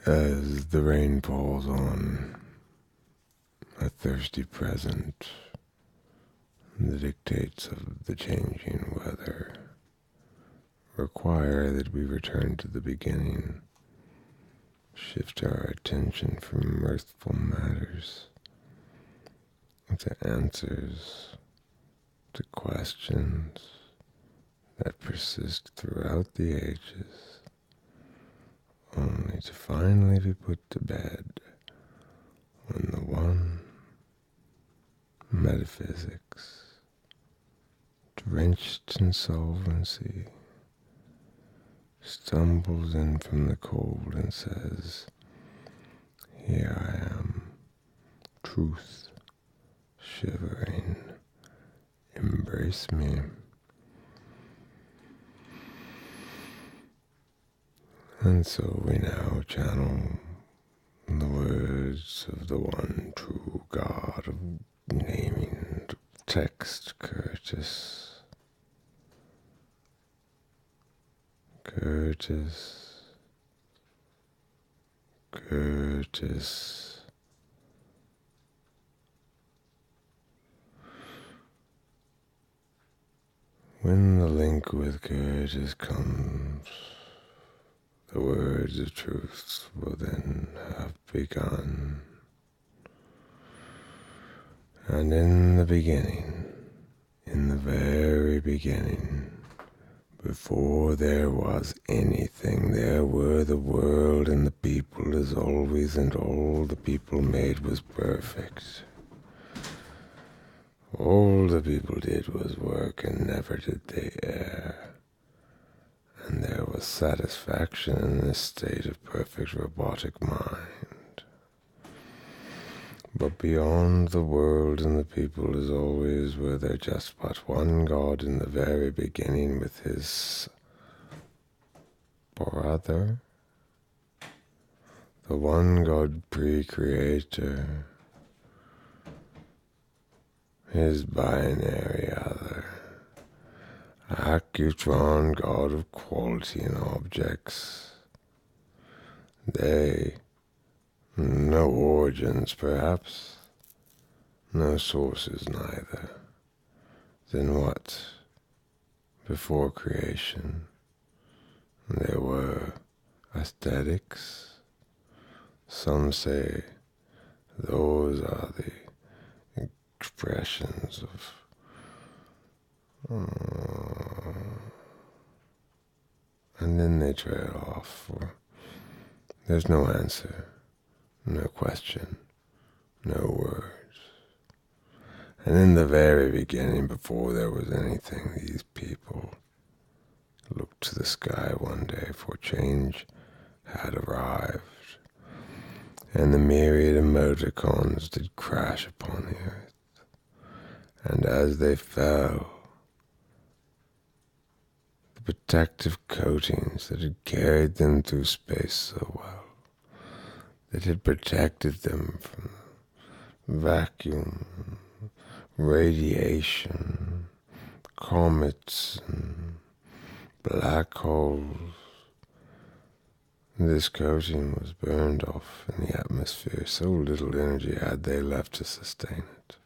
As the rain falls on a thirsty present, the dictates of the changing weather require that we return to the beginning, shift our attention from mirthful matters to answers to questions that persist throughout the ages, only to finally be put to bed when the one, metaphysics, drenched in solvency, stumbles in from the cold and says, "Here I am, truth, shivering, embrace me." And so we now channel the words of the one true God of naming text, Curtis. Curtis. Curtis. When the link with Curtis comes, the words of truth will then have begun. And in the beginning, in the very beginning, before there was anything, there were the world and the people as always, and all the people made was perfect. All the people did was work, and never did they err. And there was satisfaction in this state of perfect robotic mind. But beyond the world and the people as always were there just but one God in the very beginning with his brother, the one God pre-creator, his binary other, Accutron, God of quality and objects. They, no origins perhaps, no sources neither. Then what? Before creation, there were aesthetics. Some say those are the expressions of and then they trail off, for there's no answer, no question, no words. And in the very beginning, before there was anything, these people looked to the sky one day, for change had arrived, and the myriad emoticons did crash upon the earth. And as they fell, the protective coatings that had carried them through space so well, that had protected them from vacuum, radiation, comets, and black holes, this coating was burned off in the atmosphere. So little energy had they left to sustain it.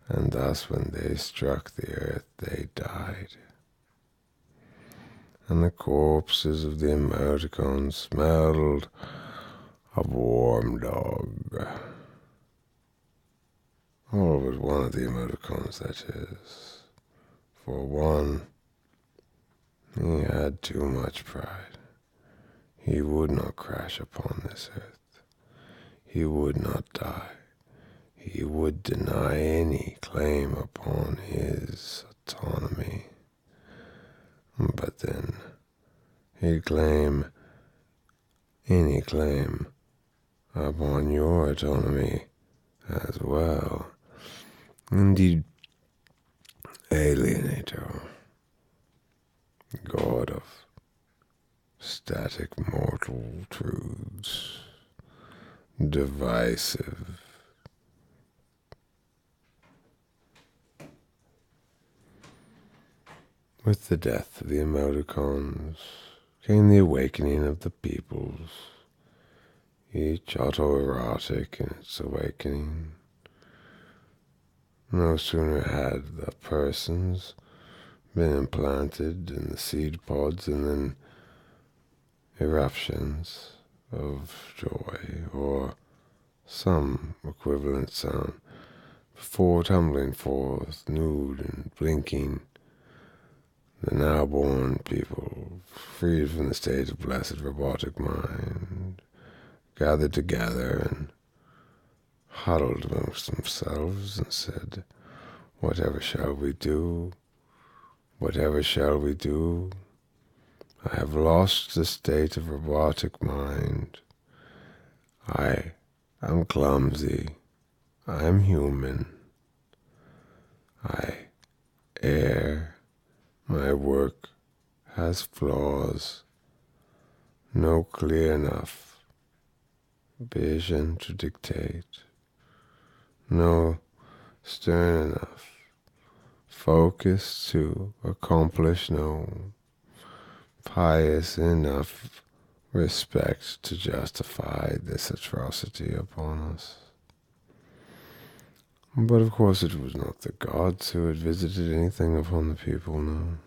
And thus when they struck the earth, they died. And the corpses of the emoticons smelled of warm dog. All but one of the emoticons, that is. For one, he had too much pride. He would not crash upon this earth. He would not die. He would deny any claim upon his autonomy. But then he'd claim any claim upon your autonomy as well. Indeed, alienator, God of static mortal truths, divisive. With the death of the emoticons came the awakening of the peoples, each autoerotic in its awakening. No sooner had the persons been implanted in the seed pods and then eruptions of joy or some equivalent sound before tumbling forth, nude and blinking, the now-born people, freed from the state of blessed robotic mind, gathered together and huddled amongst themselves and said, "Whatever shall we do? Whatever shall we do? I have lost the state of robotic mind. I am clumsy. I am human. I err. My work has flaws. No clear enough vision to dictate. No stern enough focus to accomplish. No pious enough respect to justify this atrocity upon us." But of course it was not the gods who had visited anything upon the people, no.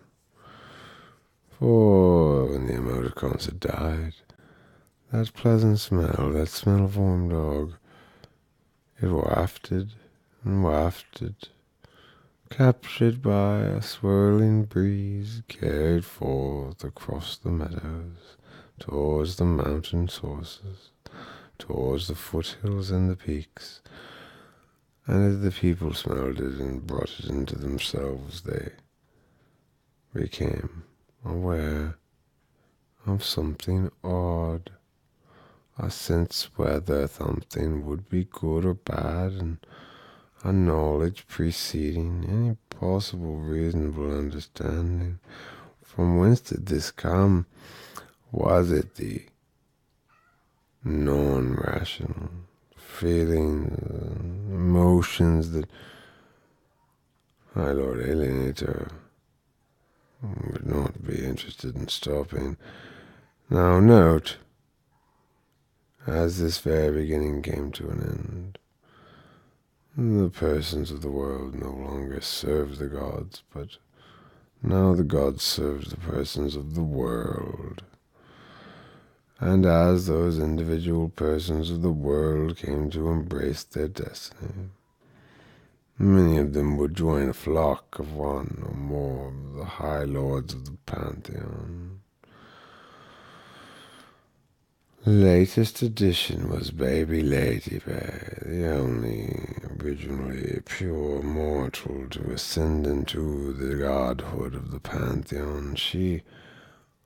For when the emoticons had died, that pleasant smell, that smell of warm dog, it wafted and wafted, captured by a swirling breeze, carried forth across the meadows, towards the mountain sources, towards the foothills and the peaks. And as the people smelled it and brought it into themselves, they became aware of something odd, a sense whether something would be good or bad, and a knowledge preceding any possible reasonable understanding. From whence did this come? Was it the non-rational feelings, emotions that my Lord Alienator would not be interested in stopping? Now note, as this very beginning came to an end, the persons of the world no longer served the gods, but now the gods served the persons of the world. And as those individual persons of the world came to embrace their destiny, many of them would join a flock of one or more of the high lords of the pantheon. The latest addition was baby Lady Bear, the only originally pure mortal to ascend into the godhood of the pantheon. She,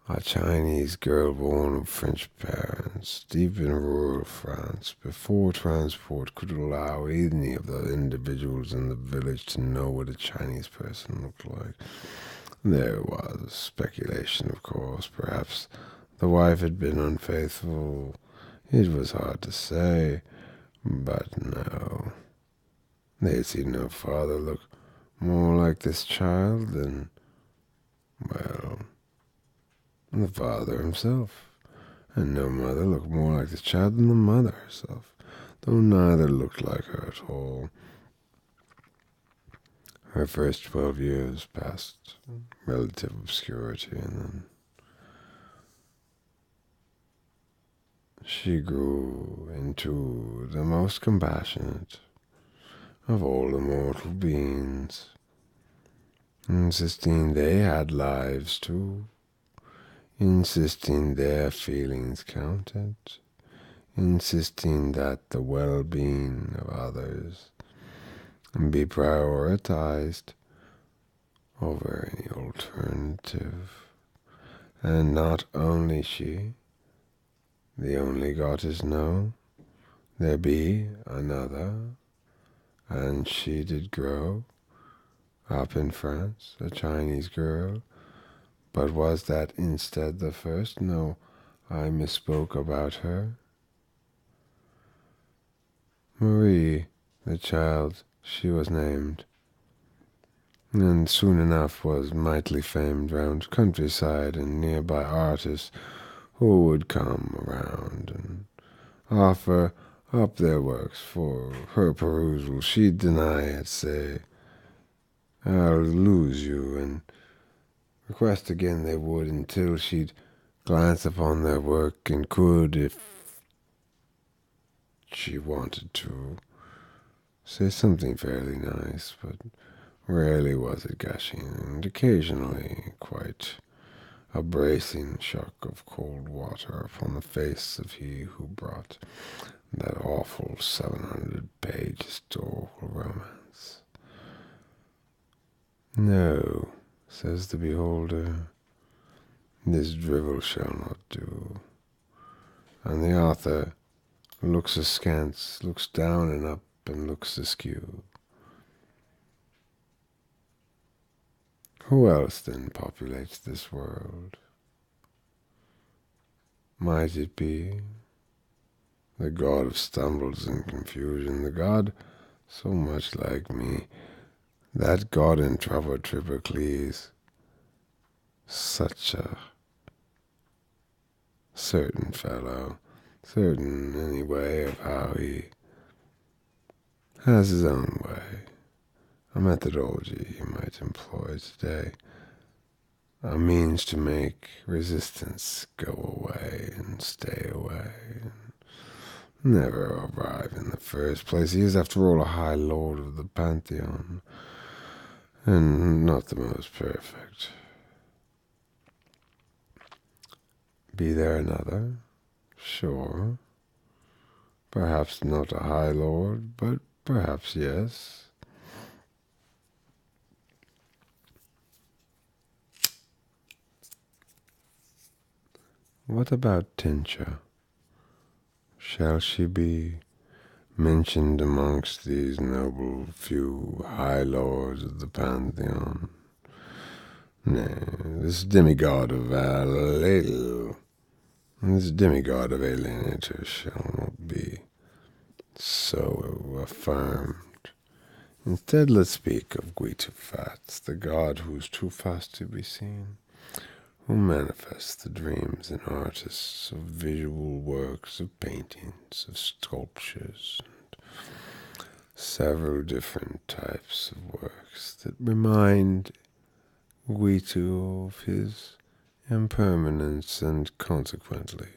a Chinese girl born of French parents, deep in rural France, before transport could allow any of the individuals in the village to know what a Chinese person looked like. There was speculation, of course. Perhaps the wife had been unfaithful. It was hard to say, but no. They had seen no father look more like this child than, well, the father himself, and no mother looked more like the child than the mother herself, though neither looked like her at all. Her first 12 years passed in relative obscurity, and then she grew into the most compassionate of all the mortal beings, insisting they had lives too, insisting their feelings counted, insisting that the well-being of others be prioritized over any alternative. And not only she, the only goddess, no, there be another, and she did grow up in France, a Chinese girl. But was that instead the first? No, I misspoke about her. Marie, the child, she was named, and soon enough was mightily famed round countryside and nearby artists who would come around and offer up their works for her perusal. She'd deny it, say, I'll lose you, and request again they would, until she'd glance upon their work and could, if she wanted to, say something fairly nice, but rarely was it gushing, and occasionally quite a bracing shock of cold water upon the face of he who brought that awful 700-page historical romance. No, says the beholder, this drivel shall not do. And the author looks askance, looks down and up, and looks askew. Who else then populates this world? Might it be the god of stumbles and confusion, the god so much like me, that god in trouble Tripocles, such a certain fellow, certain anyway of how he has his own way, a methodology he might employ today, a means to make resistance go away and stay away, and never arrive in the first place. He is, after all, a high lord of the pantheon, and not the most perfect. Be there another? Sure. Perhaps not a high lord, but perhaps yes. What about Tincha? Shall she be mentioned amongst these noble few high lords of the pantheon? Nay, this demigod of alienator shall not be so affirmed. Instead, let's speak of Guitufats, the god who is too fast to be seen, who manifests the dreams in artists of visual works, of paintings, of sculptures, and several different types of works that remind Guitu of his impermanence and consequently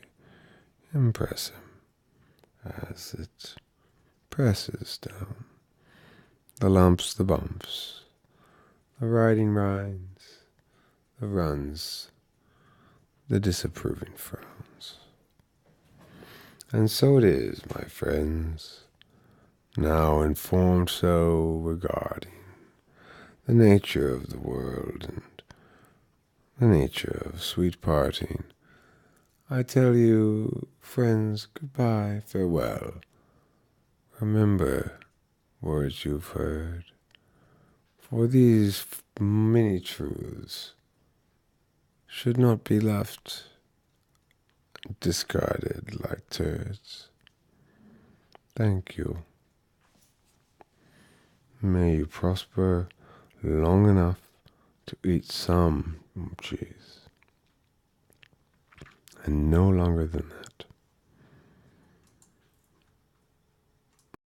impress him as it presses down the lumps, the bumps, the riding rinds, the runs, the disapproving frowns. And so it is, my friends, now informed so regarding the nature of the world and the nature of sweet parting, I tell you, friends, goodbye, farewell. Remember words you've heard, for these many truths should not be left discarded like turds. Thank you. May you prosper long enough to eat some cheese, and no longer than that.